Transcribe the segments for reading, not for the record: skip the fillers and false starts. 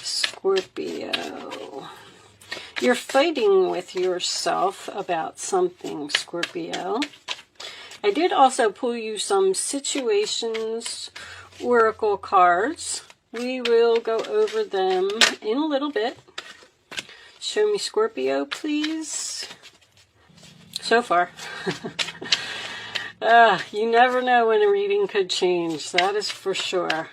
Scorpio. You're fighting with yourself about something, Scorpio. I did also pull you some situations, oracle cards. We will go over them in a little bit. Show me Scorpio, please. So far. You never know when a reading could change. That is for sure.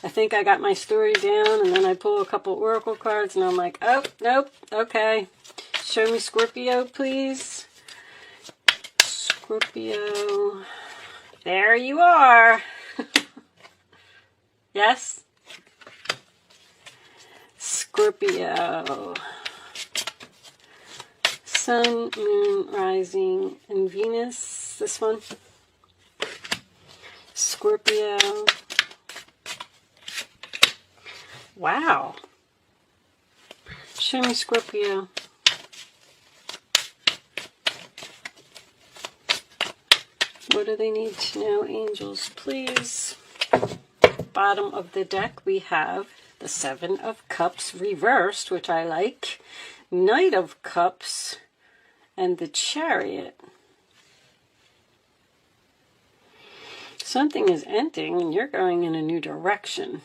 I think I got my story down, and then I pull a couple oracle cards, and I'm like, oh, nope, okay. Show me Scorpio, please. Scorpio. There you are. Yes? Scorpio. Sun, Moon, Rising, and Venus. This one. Scorpio. Wow. Show me Scorpio. What do they need to know, angels, please? Bottom of the deck, we have the Seven of Cups reversed, which I like. Knight of Cups and the Chariot. Something is ending and you're going in a new direction.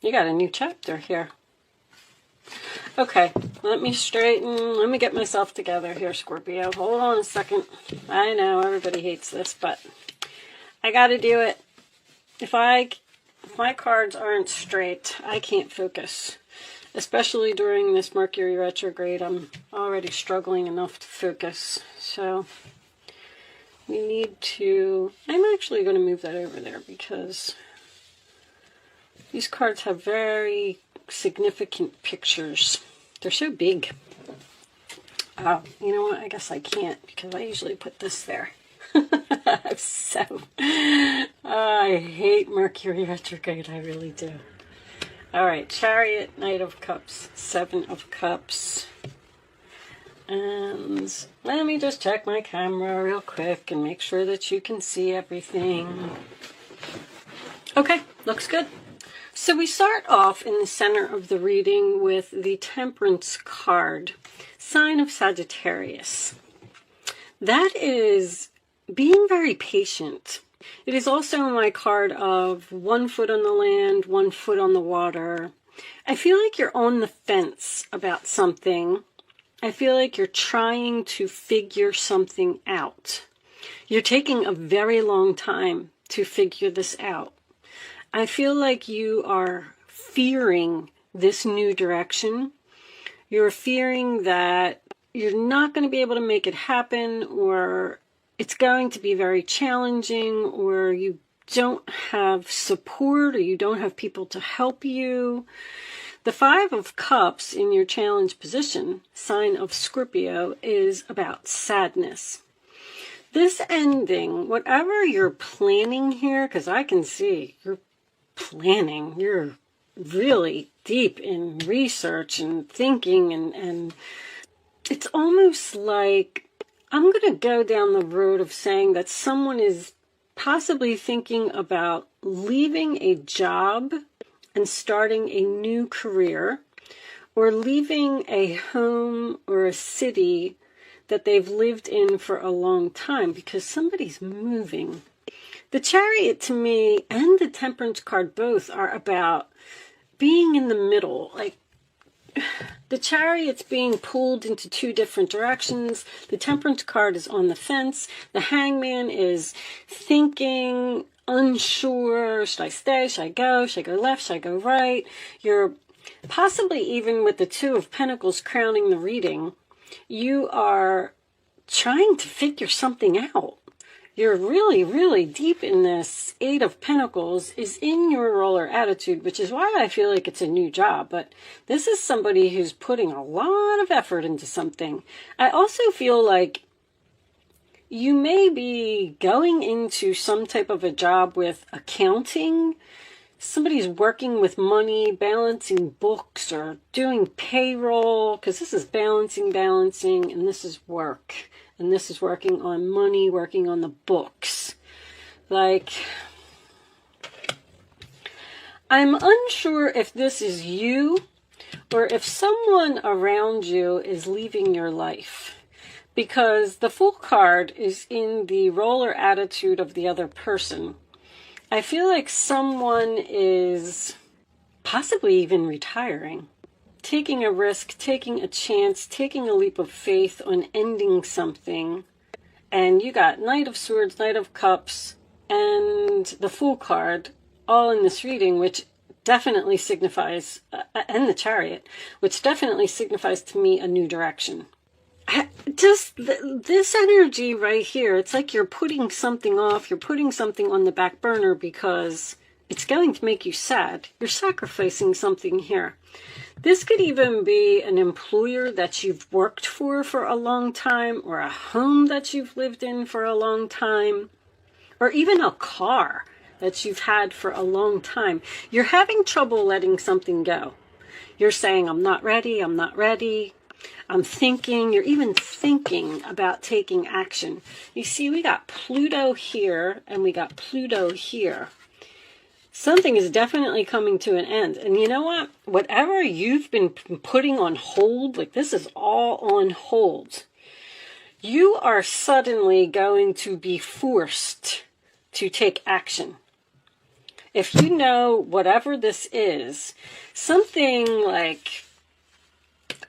You got a new chapter here. Okay, let me get myself together here, Scorpio. Hold on a second. I know everybody hates this, but I got to do it. If my cards aren't straight, I can't focus. Especially during this Mercury retrograde, I'm already struggling enough to focus. So we need to... I'm actually going to move that over there because these cards have very significant pictures. They're so big. Oh, you know what? I guess I can't because I usually put this there. I hate Mercury retrograde. I really do. All right, Chariot, Knight of Cups, Seven of Cups. And let me just check my camera real quick and make sure that you can see everything. Okay, looks good. So we start off in the center of the reading with the Temperance card, sign of Sagittarius. That is being very patient. It is also my card of 1 foot on the land, 1 foot on the water. I feel like you're on the fence about something. I feel like you're trying to figure something out. You're taking a very long time to figure this out. I feel like you are fearing this new direction. You're fearing that you're not going to be able to make it happen, or it's going to be very challenging, or you don't have support, or you don't have people to help you. The Five of Cups in your challenge position, sign of Scorpio, is about sadness. This ending, whatever you're planning here, because I can see you're planning, you're really deep in research and thinking, and it's almost like I'm going to go down the road of saying that someone is possibly thinking about leaving a job and starting a new career, or leaving a home or a city that they've lived in for a long time because somebody's moving. The Chariot to me and the Temperance card both are about being in the middle. Like, the Chariot's being pulled into two different directions. The Temperance card is on the fence. The Hangman is thinking, unsure. Should I stay? Should I go? Should I go left? Should I go right? You're possibly, even with the Two of Pentacles crowning the reading, you are trying to figure something out. You're really, really deep in this. Eight of Pentacles is in your roller attitude, which is why I feel like it's a new job. But this is somebody who's putting a lot of effort into something. I also feel like you may be going into some type of a job with accounting. Somebody's working with money, balancing books, or doing payroll, because this is balancing, and this is work. And this is working on money, working on the books. Like, I'm unsure if this is you or if someone around you is leaving your life, because the Fool card is in the role or attitude of the other person. I feel like someone is possibly even retiring, taking a risk, taking a chance, taking a leap of faith on ending something. And you got Knight of Swords, Knight of Cups, and the Fool card all in this reading, which definitely signifies, and the Chariot, which definitely signifies to me a new direction. Just this energy right here, it's like you're putting something off, you're putting something on the back burner because it's going to make you sad. You're sacrificing something here. This could even be an employer that you've worked for a long time, or a home that you've lived in for a long time, or even a car that you've had for a long time. You're having trouble letting something go. You're saying, I'm not ready, I'm not ready. I'm thinking, you're even thinking about taking action. You see, we got Pluto here and we got Pluto here. Something is definitely coming to an end. And you know what? Whatever you've been putting on hold, like this is all on hold. You are suddenly going to be forced to take action. If you know whatever this is, something like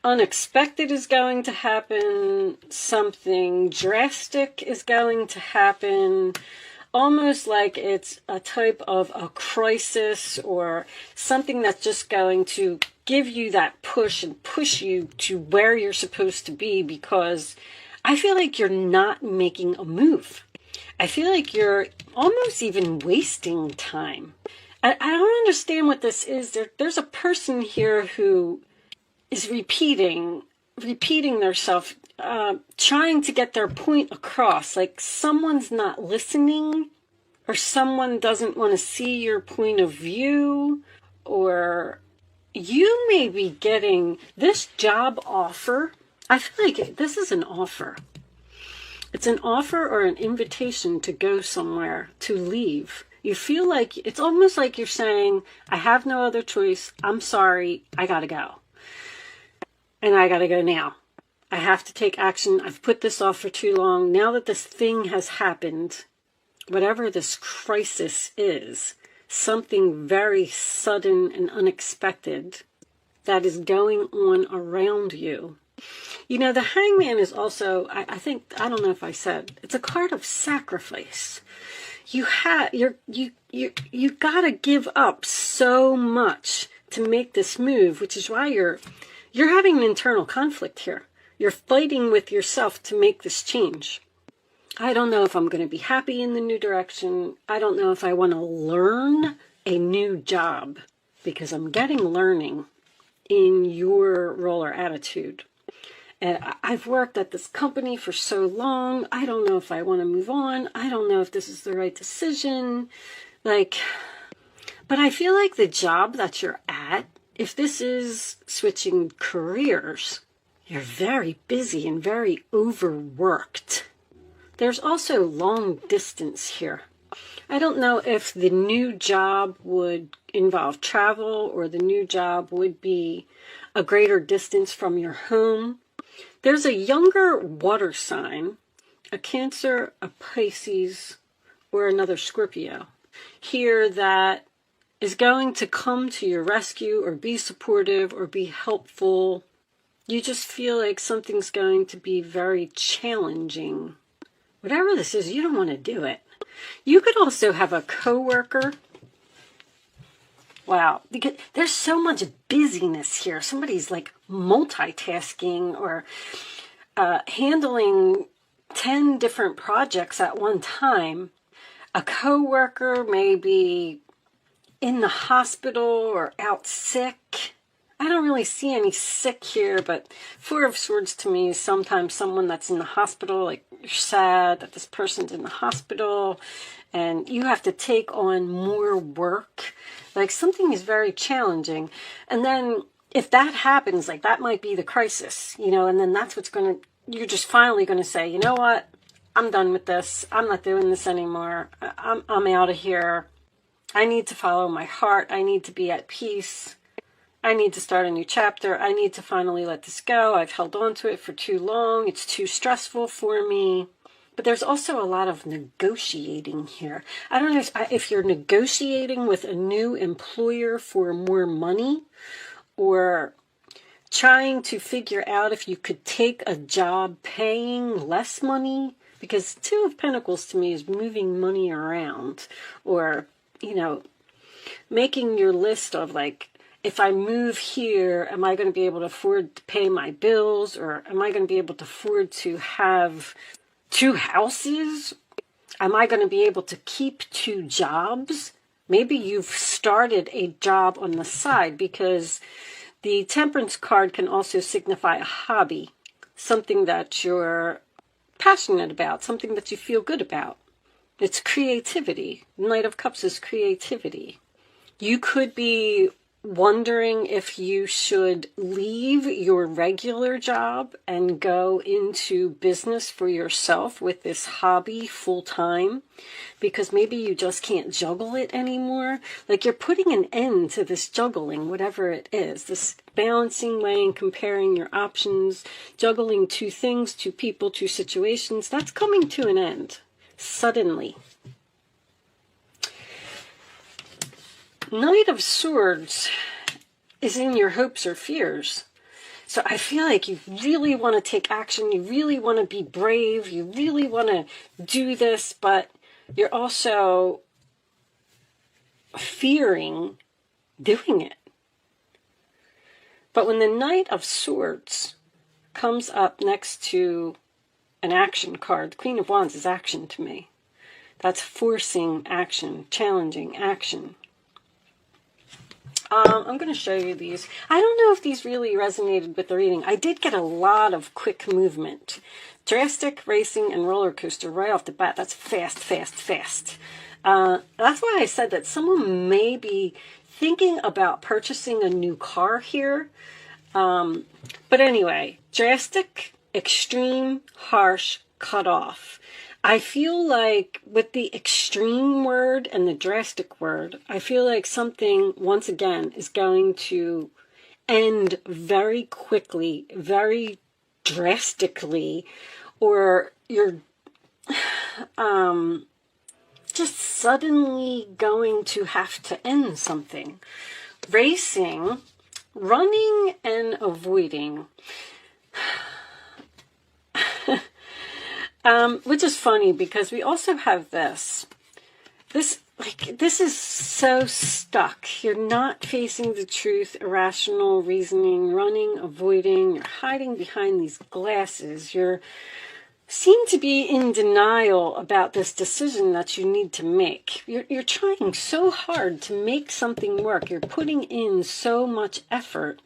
unexpected is going to happen, something drastic is going to happen, almost like it's a type of a crisis or something that's just going to give you that push and push you to where you're supposed to be, because I feel like you're not making a move. I feel like you're almost even wasting time. I don't understand what this is. There's a person here who is repeating themselves, trying to get their point across. Like someone's not listening, or someone doesn't want to see your point of view, or you may be getting this job offer. I feel like this is an offer. It's an offer or an invitation to go somewhere, to leave. You feel like it's almost like you're saying, I have no other choice. I'm sorry. I gotta go. And I gotta go now. I have to take action. I've put this off for too long. Now that this thing has happened, whatever this crisis is, something very sudden and unexpected that is going on around you. You know, the Hangman is also, I don't know if I said, it's a card of sacrifice. You gotta give up so much to make this move, which is why you're having an internal conflict here. You're fighting with yourself to make this change. I don't know if I'm going to be happy in the new direction. I don't know if I want to learn a new job, because I'm getting learning in your role or attitude. And I've worked at this company for so long. I don't know if I want to move on. I don't know if this is the right decision. But I feel like the job that you're at, if this is switching careers, you're very busy and very overworked. There's also long distance here. I don't know if the new job would involve travel, or the new job would be a greater distance from your home. There's a younger water sign, a Cancer, a Pisces, or another Scorpio here that is going to come to your rescue or be supportive or be helpful. You just feel like something's going to be very challenging. Whatever this is, you don't want to do it. You could also have a coworker. Wow, because there's so much busyness here. Somebody's like multitasking or handling 10 different projects at one time. A coworker may be in the hospital or out sick. I don't really see any sick here, but Four of Swords to me is sometimes someone that's in the hospital. Like, you're sad that this person's in the hospital and you have to take on more work. Like, something is very challenging. And then if that happens, like, that might be the crisis, you know, and then that's what's you're just finally going to say, you know what? I'm done with this. I'm not doing this anymore. I'm out of here. I need to follow my heart. I need to be at peace. I need to start a new chapter. I need to finally let this go. I've held on to it for too long. It's too stressful for me. But there's also a lot of negotiating here. I don't know if you're negotiating with a new employer for more money, or trying to figure out if you could take a job paying less money, because Two of Pentacles to me is moving money around, or, you know, making your list of like, if I move here, am I going to be able to afford to pay my bills, or am I going to be able to afford to have 2 houses? Am I going to be able to keep 2 jobs? Maybe you've started a job on the side, because the Temperance card can also signify a hobby, something that you're passionate about, something that you feel good about. It's creativity. Knight of Cups is creativity. You could be wondering if you should leave your regular job and go into business for yourself with this hobby full time, because maybe you just can't juggle it anymore. Like, you're putting an end to this juggling, whatever it is, this balancing, weighing, comparing your options, juggling 2 things, 2 people, 2 situations. That's coming to an end suddenly. Knight of Swords is in your hopes or fears. So I feel like you really want to take action. You really want to be brave. You really want to do this, but you're also fearing doing it. But when the Knight of Swords comes up next to an action card, the Queen of Wands is action to me. That's forcing action, challenging action. I'm going to show you these. I don't know if these really resonated with the reading. I did get a lot of quick movement. Drastic, racing, and roller coaster right off the bat. That's fast, fast, fast. That's why I said that someone may be thinking about purchasing a new car here. But anyway, drastic, extreme, harsh, cut off. I feel like with the extreme word and the drastic word, I feel like something, once again, is going to end very quickly, very drastically, or you're just suddenly going to have to end something. Racing, running, and avoiding. Which is funny, because we also have this. This is so stuck. You're not facing the truth, irrational reasoning, running, avoiding. You're hiding behind these glasses. You seem to be in denial about this decision that you need to make. You're trying so hard to make something work. You're putting in so much effort.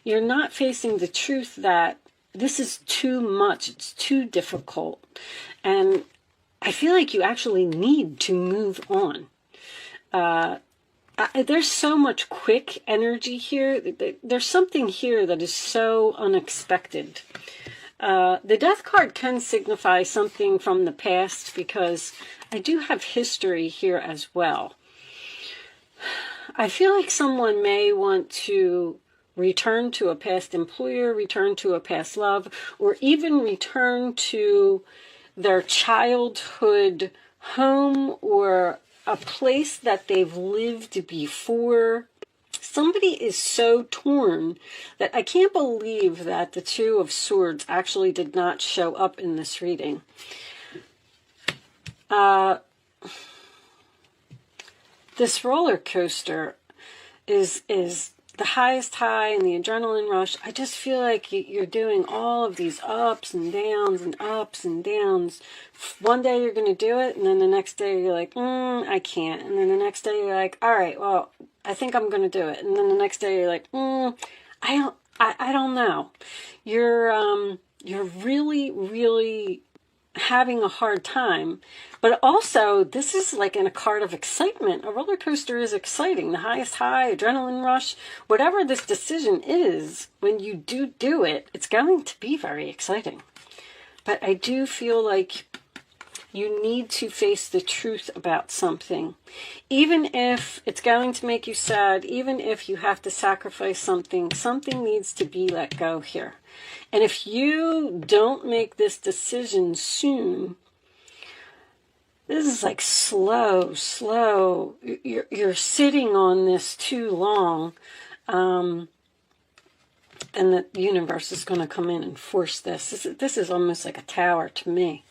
You're not facing the truth that this is too much. It's too difficult. And I feel like you actually need to move on. There's so much quick energy here. There's something here that is so unexpected. The Death card can signify something from the past, because I do have history here as well. I feel like someone may want to return to a past employer, return to a past love, or even return to their childhood home or a place that they've lived before. Somebody is so torn that I can't believe that the Two of Swords actually did not show up in this reading. This roller coaster is the highest high and the adrenaline rush. I just feel like you're doing all of these ups and downs and ups and downs. One day you're going to do it, and then the next day you're like, I can't. And then the next day you're like, all right, well, I think I'm going to do it. And then the next day you're like, I don't know. You're really, really having a hard time. But also, this is like in a card of excitement. A roller coaster is exciting. The highest high, adrenaline rush, whatever this decision is, when you do it, it's going to be very exciting. But I do feel like You need to face the truth about something. Even if it's going to make you sad, even if you have to sacrifice something, something needs to be let go here. And if you don't make this decision soon, this is like slow. You're sitting on this too long. And the universe is going to come in and force this. This is almost like a tower to me.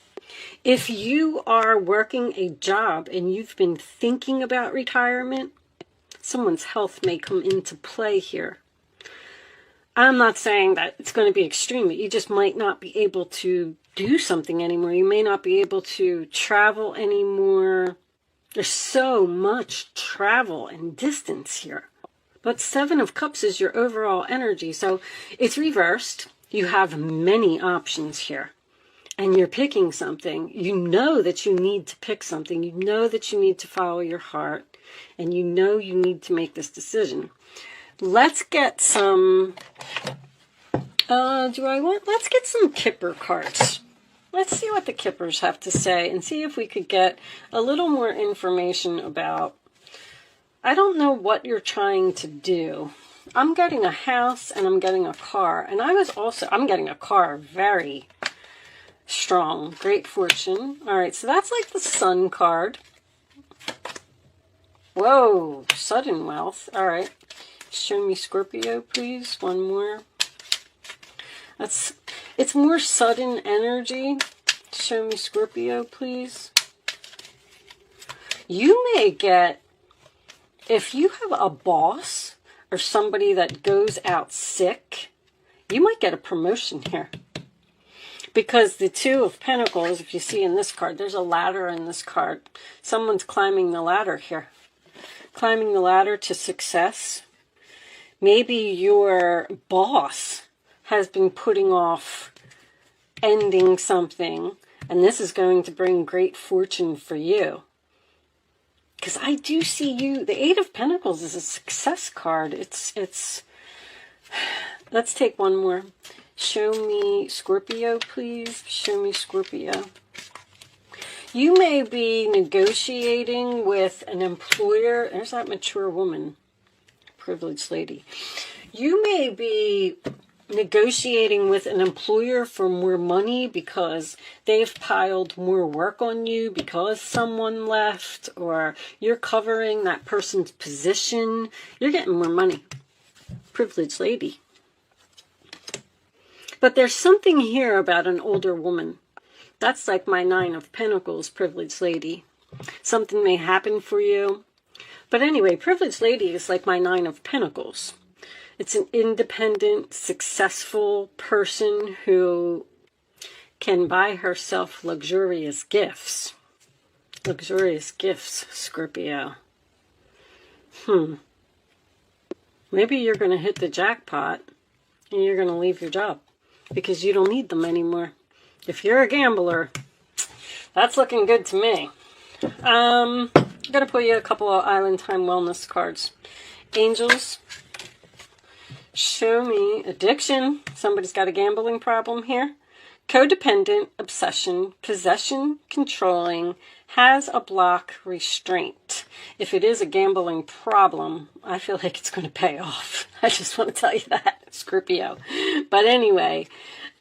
If you are working a job and you've been thinking about retirement, someone's health may come into play here. I'm not saying that it's going to be extreme, but you just might not be able to do something anymore. You may not be able to travel anymore. There's so much travel and distance here. But Seven of Cups is your overall energy, so it's reversed. You have many options here, and you're picking something. You know that you need to pick something. You know that you need to follow your heart, and you know you need to make this decision. Let's get some, let's get some Kipper cards. Let's see what the Kippers have to say and see if we could get a little more information about, I don't know what you're trying to do. I'm getting a house and I'm getting a car. And I'm getting a car, very strong, great fortune. All right, so that's like the Sun card. Whoa, sudden wealth. All right. Show me Scorpio, please. One more. It's more sudden energy. Show me Scorpio, please. You may get, if you have a boss or somebody that goes out sick, you might get a promotion here. Because the Two of Pentacles, if you see in this card, there's a ladder in this card. Someone's climbing the ladder here. Climbing the ladder to success. Maybe your boss has been putting off ending something, and this is going to bring great fortune for you. Because I do see you, the Eight of Pentacles is a success card. Let's take one more. Show me Scorpio, please. Show me Scorpio. You may be negotiating with an employer. There's that mature woman. Privileged lady. You may be negotiating with an employer for more money because they've piled more work on you because someone left, or you're covering that person's position. You're getting more money. Privileged lady. But there's something here about an older woman. That's like my Nine of Pentacles, privileged lady. Something may happen for you. But anyway, privileged lady is like my Nine of Pentacles. It's an independent, successful person who can buy herself luxurious gifts. Luxurious gifts, Scorpio. Maybe you're going to hit the jackpot and you're going to leave your job because you don't need them anymore. If you're a gambler, that's looking good to me. I'm going to pull you a couple of Island Time Wellness cards. Angels, show me addiction. Somebody's got a gambling problem here. Codependent, obsession, possession, controlling, has a block, restraint. If it is a gambling problem, I feel like it's going to pay off. I just want to tell you that, Scorpio. But anyway,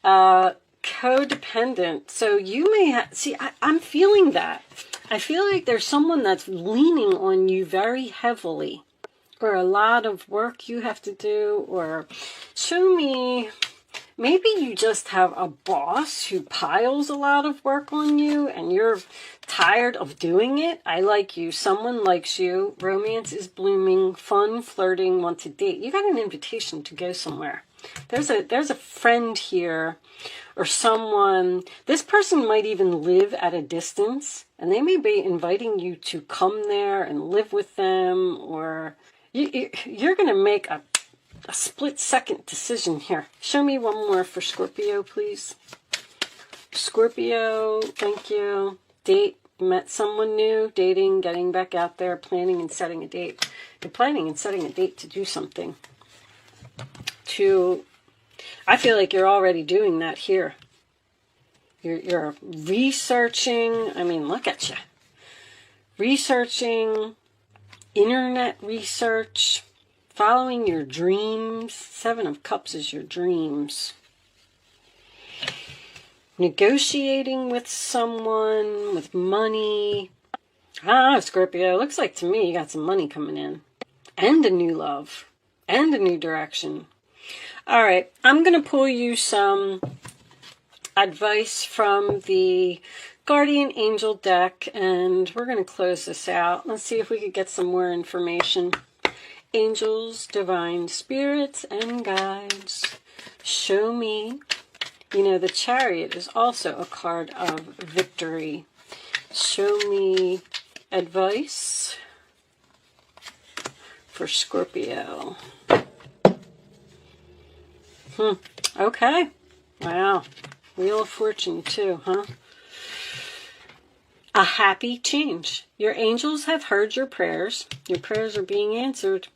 codependent. So you may have, see, I'm feeling that. I feel like there's someone that's leaning on you very heavily, or a lot of work you have to do, or show me, maybe you just have a boss who piles a lot of work on you and you're tired of doing it. I like you. Someone likes you. Romance is blooming. Fun, flirting, want to date. You got an invitation to go somewhere. There's a friend here, or someone. This person might even live at a distance, and they may be inviting you to come there and live with them, or you're going to make a split-second decision here. Show me one more for Scorpio, please. Scorpio, thank you. Date, met someone new, dating, getting back out there, planning and setting a date. You're planning and setting a date to do something. I feel like you're already doing that here. You're researching. I mean, look at you. Researching, internet research, following your dreams. 7 of Cups is your dreams. Negotiating with someone, with money. Scorpio, looks like to me you got some money coming in. And a new love. And a new direction. All right, I'm going to pull you some advice from the Guardian Angel deck, and we're going to close this out. Let's see if we could get some more information. Angels, divine spirits, and guides, show me. You know, the Chariot is also a card of victory. Show me advice for Scorpio. Okay. Wow. Wheel of Fortune too, huh? A happy change. Your angels have heard your prayers. Your prayers are being answered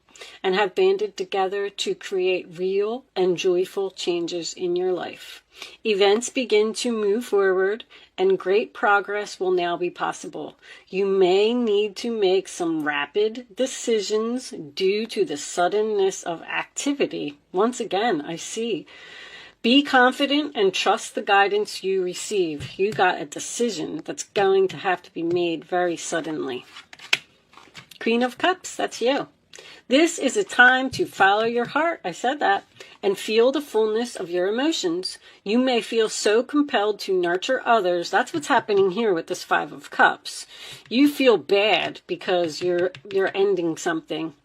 and have banded together to create real and joyful changes in your life. Events begin to move forward and great progress will now be possible. You may need to make some rapid decisions due to the suddenness of activity. Once again, I see. Be confident and trust the guidance you receive. You got a decision that's going to have to be made very suddenly. Queen of Cups, that's you. This is a time to follow your heart, I said that, and feel the fullness of your emotions. You may feel so compelled to nurture others. That's what's happening here with this 5 of Cups. You feel bad because you're ending something,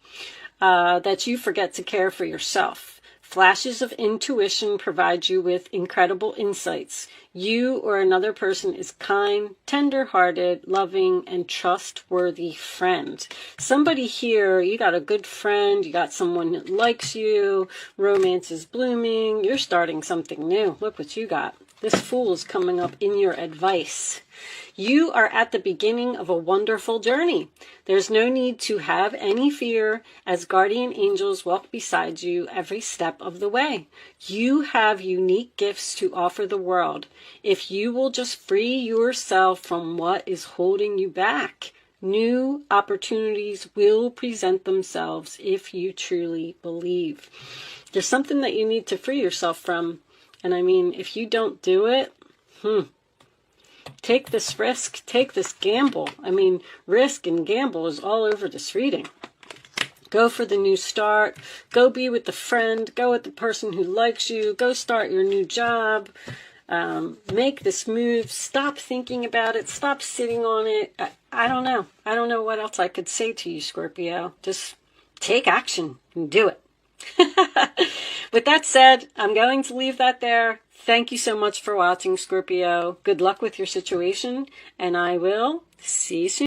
that you forget to care for yourself. Flashes of intuition provide you with incredible insights. You or another person is kind, tender-hearted, loving, and trustworthy friend. Somebody here, you got a good friend, you got someone that likes you, romance is blooming, you're starting something new. Look what you got. This Fool is coming up in your advice. You are at the beginning of a wonderful journey. There's no need to have any fear as guardian angels walk beside you every step of the way. You have unique gifts to offer the world. If you will just free yourself from what is holding you back, new opportunities will present themselves if you truly believe. There's something that you need to free yourself from. And I mean, if you don't do it, take this risk, take this gamble. I mean, risk and gamble is all over this reading. Go for the new start. Go be with the friend. Go with the person who likes you. Go start your new job. Make this move. Stop thinking about it. Stop sitting on it. I don't know. I don't know what else I could say to you, Scorpio. Just take action and do it. With that said, I'm going to leave that there. Thank you so much for watching, Scorpio. Good luck with your situation, and I will see you soon.